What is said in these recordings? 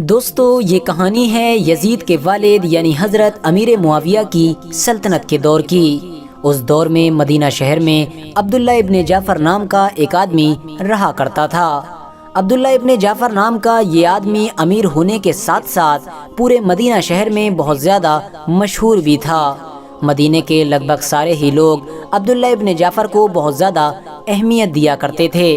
دوستو یہ کہانی ہے یزید کے والد یعنی حضرت امیر معاویہ کی سلطنت کے دور کی۔ اس دور میں مدینہ شہر میں عبداللہ ابن جعفر نام کا ایک آدمی رہا کرتا تھا۔ عبداللہ ابن جعفر نام کا یہ آدمی امیر ہونے کے ساتھ ساتھ پورے مدینہ شہر میں بہت زیادہ مشہور بھی تھا۔ مدینہ کے لگ بھگ سارے ہی لوگ عبداللہ ابن جعفر کو بہت زیادہ اہمیت دیا کرتے تھے۔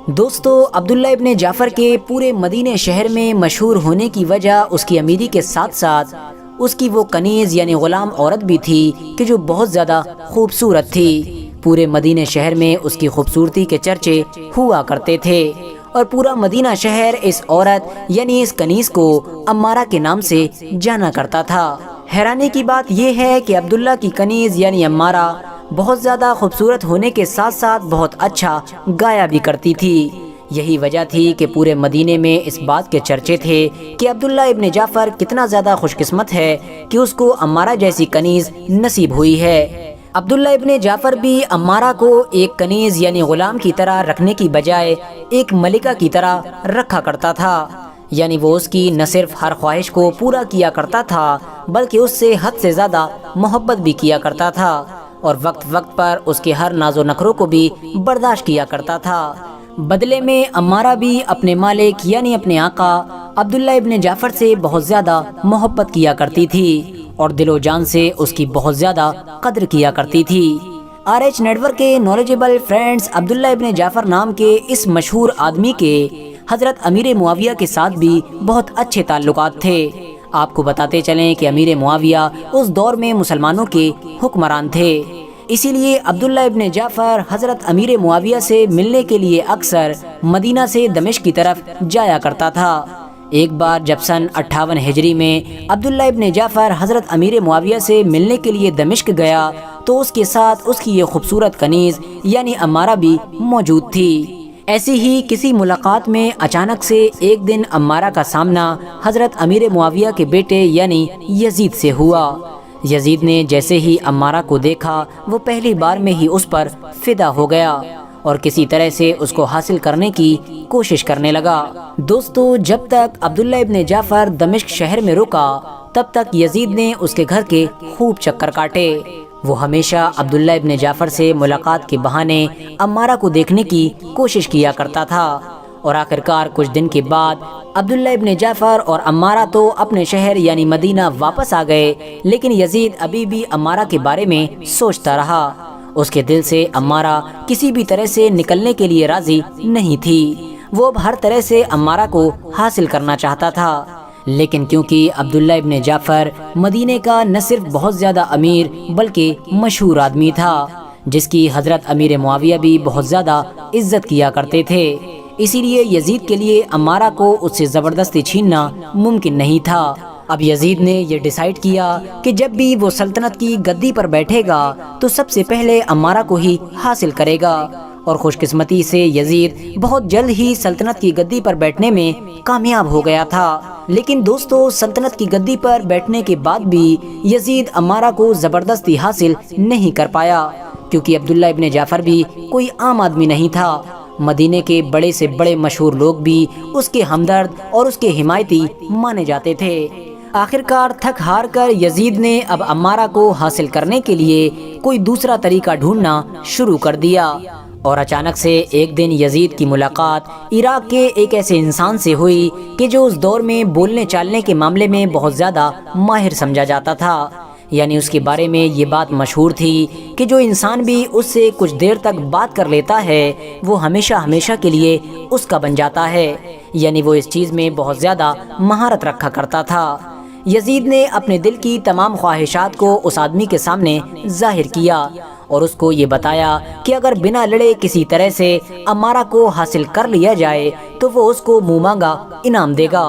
دوستو عبداللہ ابن جعفر کے پورے مدینہ شہر میں مشہور ہونے کی وجہ اس کی امیری کے ساتھ ساتھ اس کی وہ کنیز یعنی غلام عورت بھی تھی کہ جو بہت زیادہ خوبصورت تھی۔ پورے مدینہ شہر میں اس کی خوبصورتی کے چرچے ہوا کرتے تھے اور پورا مدینہ شہر اس عورت یعنی اس کنیز کو امارہ کے نام سے جانا کرتا تھا۔ حیرانی کی بات یہ ہے کہ عبداللہ کی کنیز یعنی امارہ بہت زیادہ خوبصورت ہونے کے ساتھ ساتھ بہت اچھا گایا بھی کرتی تھی۔ یہی وجہ تھی کہ پورے مدینے میں اس بات کے چرچے تھے کہ عبداللہ ابن جعفر کتنا زیادہ خوش قسمت ہے کہ اس کو امارہ جیسی کنیز نصیب ہوئی ہے۔ عبداللہ ابن جعفر بھی امارہ کو ایک کنیز یعنی غلام کی طرح رکھنے کی بجائے ایک ملکہ کی طرح رکھا کرتا تھا، یعنی وہ اس کی نہ صرف ہر خواہش کو پورا کیا کرتا تھا بلکہ اس سے حد سے زیادہ محبت بھی کیا کرتا تھا اور وقت وقت پر اس کے ہر ناز و نخروں کو بھی برداشت کیا کرتا تھا۔ بدلے میں امارہ بھی اپنے مالک یعنی اپنے آقا عبداللہ ابن جعفر سے بہت زیادہ محبت کیا کرتی تھی اور دل و جان سے اس کی بہت زیادہ قدر کیا کرتی تھی۔ RH نیٹ ورک کے نالجیبل فرینڈز عبداللہ ابن جعفر نام کے اس مشہور آدمی کے حضرت امیر معاویہ کے ساتھ بھی بہت اچھے تعلقات تھے۔ آپ کو بتاتے چلیں کہ امیر معاویہ اس دور میں مسلمانوں کے حکمران تھے، اسی لیے عبداللہ ابن جعفر حضرت امیر معاویہ سے ملنے کے لیے اکثر مدینہ سے دمشق کی طرف جایا کرتا تھا۔ ایک بار جب سن 58 ہجری میں عبداللہ ابن جعفر حضرت امیر معاویہ سے ملنے کے لیے دمشق گیا تو اس کے ساتھ اس کی یہ خوبصورت کنیز یعنی امارہ بھی موجود تھی۔ ایسی ہی کسی ملاقات میں اچانک سے ایک دن امارہ کا سامنا حضرت امیر معاویہ کے بیٹے یعنی یزید سے ہوا۔ یزید نے جیسے ہی امارہ کو دیکھا وہ پہلی بار میں ہی اس پر فدا ہو گیا اور کسی طرح سے اس کو حاصل کرنے کی کوشش کرنے لگا۔ دوستو جب تک عبداللہ ابن جعفر دمشق شہر میں رکا تب تک یزید نے اس کے گھر کے خوب چکر کاٹے۔ وہ ہمیشہ عبداللہ ابن جعفر سے ملاقات کے بہانے امارہ کو دیکھنے کی کوشش کیا کرتا تھا اور آخرکار کچھ دن کے بعد عبداللہ ابن جعفر اور امارہ تو اپنے شہر یعنی مدینہ واپس آ گئے، لیکن یزید ابھی بھی امارہ کے بارے میں سوچتا رہا۔ اس کے دل سے امارہ کسی بھی طرح سے نکلنے کے لیے راضی نہیں تھی۔ وہ اب ہر طرح سے امارہ کو حاصل کرنا چاہتا تھا، لیکن کیونکہ عبداللہ ابن جعفر مدینے کا نہ صرف بہت زیادہ امیر بلکہ مشہور آدمی تھا جس کی حضرت امیر معاویہ بھی بہت زیادہ عزت کیا کرتے تھے، اسی لیے یزید کے لیے امارہ کو اس سے زبردستی چھیننا ممکن نہیں تھا۔ اب یزید نے یہ ڈیسائیڈ کیا کہ جب بھی وہ سلطنت کی گدی پر بیٹھے گا تو سب سے پہلے امارہ کو ہی حاصل کرے گا، اور خوش قسمتی سے یزید بہت جلد ہی سلطنت کی گدی پر بیٹھنے میں کامیاب ہو گیا تھا۔ لیکن دوستو سلطنت کی گدی پر بیٹھنے کے بعد بھی یزید امارہ کو زبردستی حاصل نہیں کر پایا، کیونکہ عبداللہ ابن جعفر بھی کوئی عام آدمی نہیں تھا۔ مدینے کے بڑے سے بڑے مشہور لوگ بھی اس کے ہمدرد اور اس کے حمایتی مانے جاتے تھے۔ آخرکار تھک ہار کر یزید نے اب امارہ کو حاصل کرنے کے لیے کوئی دوسرا طریقہ ڈھونڈنا شروع کر دیا، اور اچانک سے ایک دن یزید کی ملاقات عراق کے ایک ایسے انسان سے ہوئی کہ جو اس دور میں بولنے چالنے کے معاملے میں بہت زیادہ ماہر سمجھا جاتا تھا، یعنی اس کے بارے میں یہ بات مشہور تھی کہ جو انسان بھی اس سے کچھ دیر تک بات کر لیتا ہے وہ ہمیشہ ہمیشہ کے لیے اس کا بن جاتا ہے، یعنی وہ اس چیز میں بہت زیادہ مہارت رکھا کرتا تھا۔ یزید نے اپنے دل کی تمام خواہشات کو اس آدمی کے سامنے ظاہر کیا اور اس کو یہ بتایا کہ اگر بنا لڑے کسی طرح سے امارہ کو حاصل کر لیا جائے تو وہ اس کو منہ مانگا انعام دے گا۔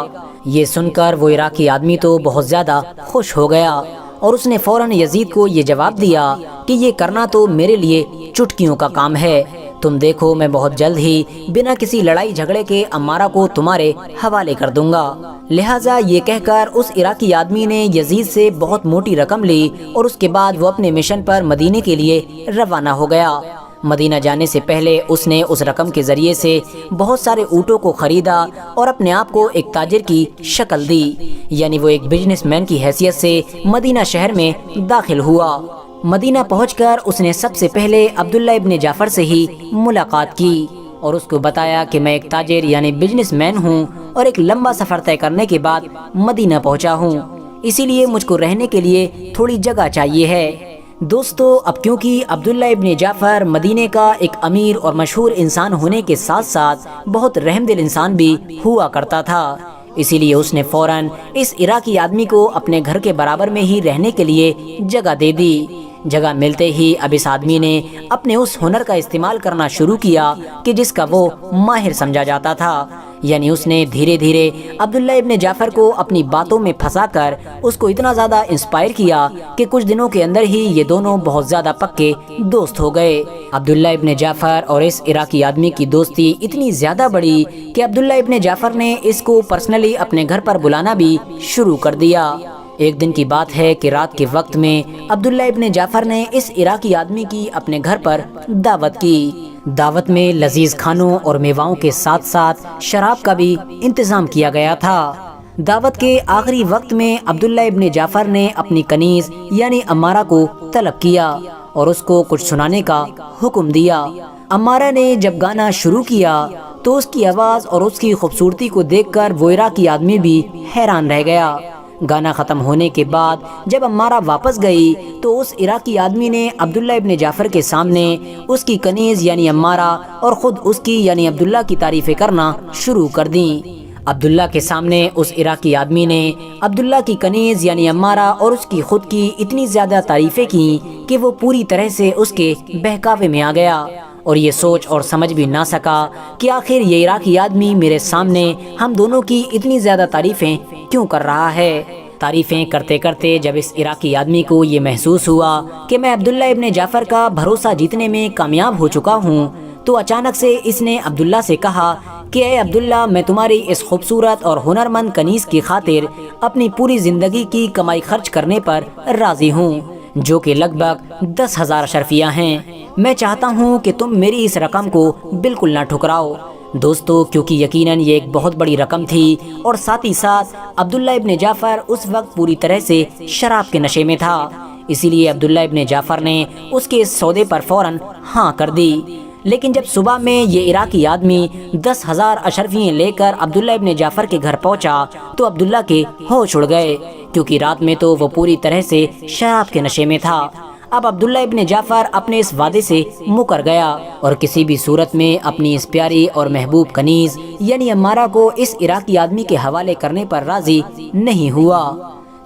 یہ سن کر وہ عراقی آدمی تو بہت زیادہ خوش ہو گیا اور اس نے فوراً یزید کو یہ جواب دیا کہ یہ کرنا تو میرے لیے چٹکیوں کا کام ہے، تم دیکھو میں بہت جلد ہی بنا کسی لڑائی جھگڑے کے امارہ کو تمہارے حوالے کر دوں گا۔ لہٰذا یہ کہہ کر اس عراقی آدمی نے یزید سے بہت موٹی رقم لی اور اس کے بعد وہ اپنے مشن پر مدینے کے لیے روانہ ہو گیا۔ مدینہ جانے سے پہلے اس نے اس رقم کے ذریعے سے بہت سارے اونٹوں کو خریدا اور اپنے آپ کو ایک تاجر کی شکل دی، یعنی وہ ایک بزنس مین کی حیثیت سے مدینہ شہر میں داخل ہوا۔ مدینہ پہنچ کر اس نے سب سے پہلے عبداللہ ابن جعفر سے ہی ملاقات کی اور اس کو بتایا کہ میں ایک تاجر یعنی بزنس مین ہوں اور ایک لمبا سفر طے کرنے کے بعد مدینہ پہنچا ہوں، اسی لیے مجھ کو رہنے کے لیے تھوڑی جگہ چاہیے ہے۔ دوستو، اب کیونکہ عبداللہ ابن جعفر مدینے کا ایک امیر اور مشہور انسان ہونے کے ساتھ ساتھ بہت رحم دل انسان بھی ہوا کرتا تھا، اسی لیے اس نے فوراً اس عراقی آدمی کو اپنے گھر کے برابر میں ہی رہنے کے لیے جگہ دے دی۔ جگہ ملتے ہی اب اس آدمی نے اپنے اس ہنر کا استعمال کرنا شروع کیا کہ جس کا وہ ماہر سمجھا جاتا تھا، یعنی اس نے دھیرے دھیرے عبداللہ ابن جعفر کو اپنی باتوں میں پھنسا کر اس کو اتنا زیادہ انسپائر کیا کہ کچھ دنوں کے اندر ہی یہ دونوں بہت زیادہ پکے دوست ہو گئے۔ عبداللہ ابن جعفر اور اس عراقی آدمی کی دوستی اتنی زیادہ بڑی کہ عبداللہ ابن جعفر نے اس کو پرسنلی اپنے گھر پر بلانا بھی شروع کر دیا۔ ایک دن کی بات ہے کہ رات کے وقت میں عبداللہ ابن جعفر نے اس عراقی آدمی کی اپنے گھر پر دعوت کی۔ دعوت میں لذیذ کھانوں اور میواؤں کے ساتھ ساتھ شراب کا بھی انتظام کیا گیا تھا۔ دعوت کے آخری وقت میں عبداللہ ابن جعفر نے اپنی کنیز یعنی عمارہ کو طلب کیا اور اس کو کچھ سنانے کا حکم دیا۔ عمارہ نے جب گانا شروع کیا تو اس کی آواز اور اس کی خوبصورتی کو دیکھ کر وہ عراقی آدمی بھی حیران رہ گیا۔ گانا ختم ہونے کے بعد جب عمارہ واپس گئی تو اس عراقی آدمی نے عبداللہ ابن جعفر کے سامنے اس کی کنیز یعنی عمارہ اور خود اس کی یعنی عبداللہ کی تعریفیں کرنا شروع کر دیں۔ عبداللہ کے سامنے اس عراقی آدمی نے عبداللہ کی کنیز یعنی عمارہ اور اس کی خود کی اتنی زیادہ تعریفیں کی کہ وہ پوری طرح سے اس کے بہکاوے میں آ گیا اور یہ سوچ اور سمجھ بھی نہ سکا کہ آخر یہ عراقی آدمی میرے سامنے ہم دونوں کی اتنی زیادہ تعریفیں کیوں کر رہا ہے۔ تعریفیں کرتے کرتے جب اس عراقی آدمی کو یہ محسوس ہوا کہ میں عبداللہ ابن جعفر کا بھروسہ جیتنے میں کامیاب ہو چکا ہوں تو اچانک سے اس نے عبداللہ سے کہا کہ اے عبداللہ، میں تمہاری اس خوبصورت اور ہنرمند کنیز کی خاطر اپنی پوری زندگی کی کمائی خرچ کرنے پر راضی ہوں، جو کہ لگ بھگ 10,000 اشرفیہ ہیں۔ میں چاہتا ہوں کہ تم میری اس رقم کو بالکل نہ ٹھکراؤ۔ دوستو، کیونکہ یقیناً یہ ایک بہت بڑی رقم تھی اور ساتھ ہی ساتھ عبداللہ ابن جعفر اس وقت پوری طرح سے شراب کے نشے میں تھا، اسی لیے عبداللہ ابن جعفر نے اس کے اس سودے پر فوراً ہاں کر دی۔ لیکن جب صبح میں یہ عراقی آدمی 10,000 اشرفیاں لے کر عبداللہ ابن جعفر کے گھر پہنچا تو عبداللہ کے ہوش اڑ گئے، کیونکہ رات میں تو وہ پوری طرح سے شراب کے نشے میں تھا۔ اب عبداللہ ابن جعفر اپنے اس وعدے سے مکر گیا اور کسی بھی صورت میں اپنی اس پیاری اور محبوب کنیز یعنی عمارہ کو اس عراقی آدمی کے حوالے کرنے پر راضی نہیں ہوا۔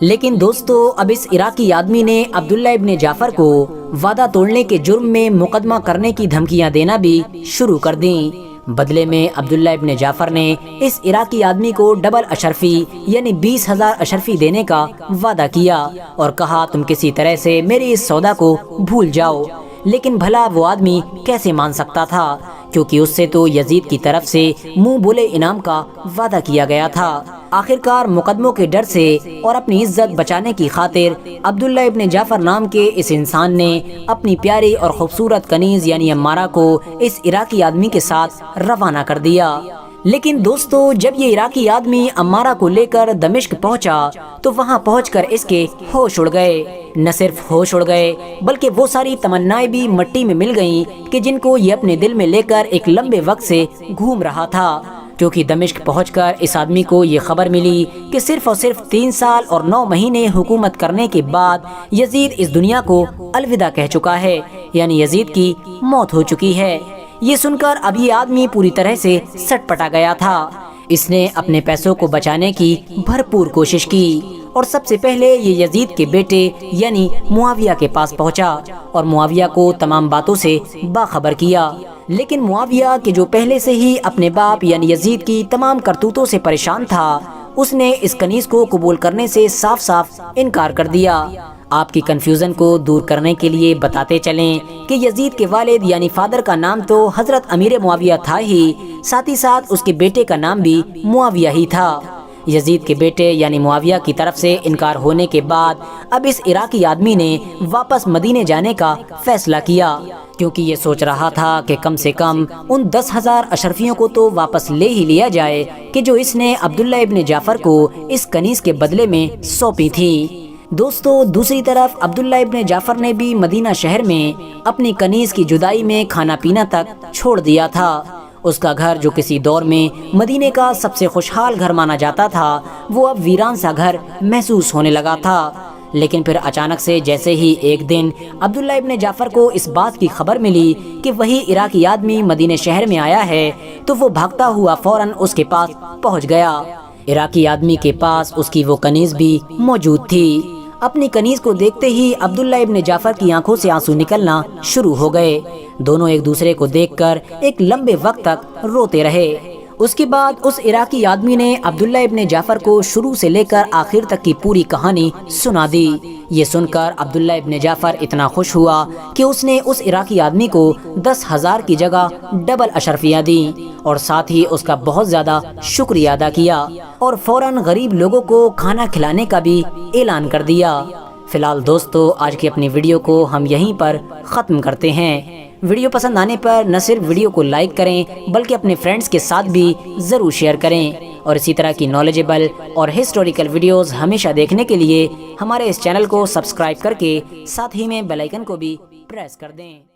لیکن دوستو، اب اس عراقی آدمی نے عبداللہ ابن جعفر کو وعدہ توڑنے کے جرم میں مقدمہ کرنے کی دھمکیاں دینا بھی شروع کر دیں۔ بدلے میں عبداللہ ابن جعفر نے اس عراقی آدمی کو ڈبل اشرفی یعنی 20,000 اشرفی دینے کا وعدہ کیا اور کہا تم کسی طرح سے میری اس سودا کو بھول جاؤ۔ لیکن بھلا وہ آدمی کیسے مان سکتا تھا، کیونکہ اس سے تو یزید کی طرف سے منہ بولے انعام کا وعدہ کیا گیا تھا۔ آخرکار مقدموں کے ڈر سے اور اپنی عزت بچانے کی خاطر عبداللہ ابن جعفر نام کے اس انسان نے اپنی پیاری اور خوبصورت کنیز یعنی عمارہ کو اس عراقی آدمی کے ساتھ روانہ کر دیا۔ لیکن دوستو، جب یہ عراقی آدمی عمارہ کو لے کر دمشق پہنچا تو وہاں پہنچ کر اس کے ہوش اڑ گئے۔ نہ صرف ہوش اڑ گئے بلکہ وہ ساری تمنائیں بھی مٹی میں مل گئیں کہ جن کو یہ اپنے دل میں لے کر ایک لمبے وقت سے گھوم رہا تھا، کیونکہ دمشق پہنچ کر اس آدمی کو یہ خبر ملی کہ صرف اور صرف 3 سال اور 9 مہینے حکومت کرنے کے بعد یزید اس دنیا کو الوداع کہہ چکا ہے، یعنی یزید کی موت ہو چکی ہے۔ یہ سن کر اب یہ آدمی پوری طرح سے سٹ پٹا گیا تھا۔ اس نے اپنے پیسوں کو بچانے کی بھرپور کوشش کی اور سب سے پہلے یہ یزید کے بیٹے یعنی معاویہ کے پاس پہنچا اور معاویہ کو تمام باتوں سے باخبر کیا۔ لیکن معاویہ کہ جو پہلے سے ہی اپنے باپ یعنی یزید کی تمام کرتوتوں سے پریشان تھا، اس نے اس کنیز کو قبول کرنے سے صاف صاف انکار کر دیا۔ آپ کی کنفیوژن کو دور کرنے کے لیے بتاتے چلیں کہ یزید کے والد یعنی فادر کا نام تو حضرت امیر معاویہ تھا ہی، ساتھ ہی ساتھ اس کے بیٹے کا نام بھی معاویہ ہی تھا۔ یزید کے بیٹے یعنی معاویہ کی طرف سے انکار ہونے کے بعد اب اس عراقی آدمی نے واپس مدینے جانے کا فیصلہ کیا، کیونکہ یہ سوچ رہا تھا کہ کم سے کم ان 10,000 اشرفیوں کو تو واپس لے ہی لیا جائے کہ جو اس نے عبداللہ ابن جعفر کو اس کنیز کے بدلے میں سونپی تھی۔ دوستو، دوسری طرف عبداللہ ابن جعفر نے بھی مدینہ شہر میں اپنی کنیز کی جدائی میں کھانا پینا تک چھوڑ دیا تھا۔ اس کا گھر جو کسی دور میں مدینے کا سب سے خوشحال گھر مانا جاتا تھا، وہ اب ویران سا گھر محسوس ہونے لگا تھا۔ لیکن پھر اچانک سے جیسے ہی ایک دن عبداللہ ابن جعفر کو اس بات کی خبر ملی کہ وہی عراقی آدمی مدینہ شہر میں آیا ہے، تو وہ بھاگتا ہوا فوراً اس کے پاس پہنچ گیا۔ عراقی آدمی کے پاس اس کی وہ کنیز بھی موجود تھی۔ اپنی کنیز کو دیکھتے ہی عبداللہ ابن جعفر کی آنکھوں سے آنسو نکلنا شروع ہو گئے۔ دونوں ایک دوسرے کو دیکھ کر ایک لمبے وقت تک روتے رہے۔ اس کے بعد اس عراقی آدمی نے عبداللہ ابن جعفر کو شروع سے لے کر آخر تک کی پوری کہانی سنا دی۔ یہ سن کر عبداللہ ابن جعفر اتنا خوش ہوا کہ اس نے اس عراقی آدمی کو 10,000 کی جگہ ڈبل اشرفیاں دیں اور ساتھ ہی اس کا بہت زیادہ شکریہ ادا کیا اور فوراً غریب لوگوں کو کھانا کھلانے کا بھی اعلان کر دیا۔ فی الحال دوستو، آج کی اپنی ویڈیو کو ہم یہیں پر ختم کرتے ہیں۔ ویڈیو پسند آنے پر نہ صرف ویڈیو کو لائک کریں بلکہ اپنے فرینڈز کے ساتھ بھی ضرور شیئر کریں، اور اسی طرح کی نالجیبل اور ہسٹوریکل ویڈیوز ہمیشہ دیکھنے کے لیے ہمارے اس چینل کو سبسکرائب کر کے ساتھ ہی میں بیل آئیکن کو بھی پریس کر دیں۔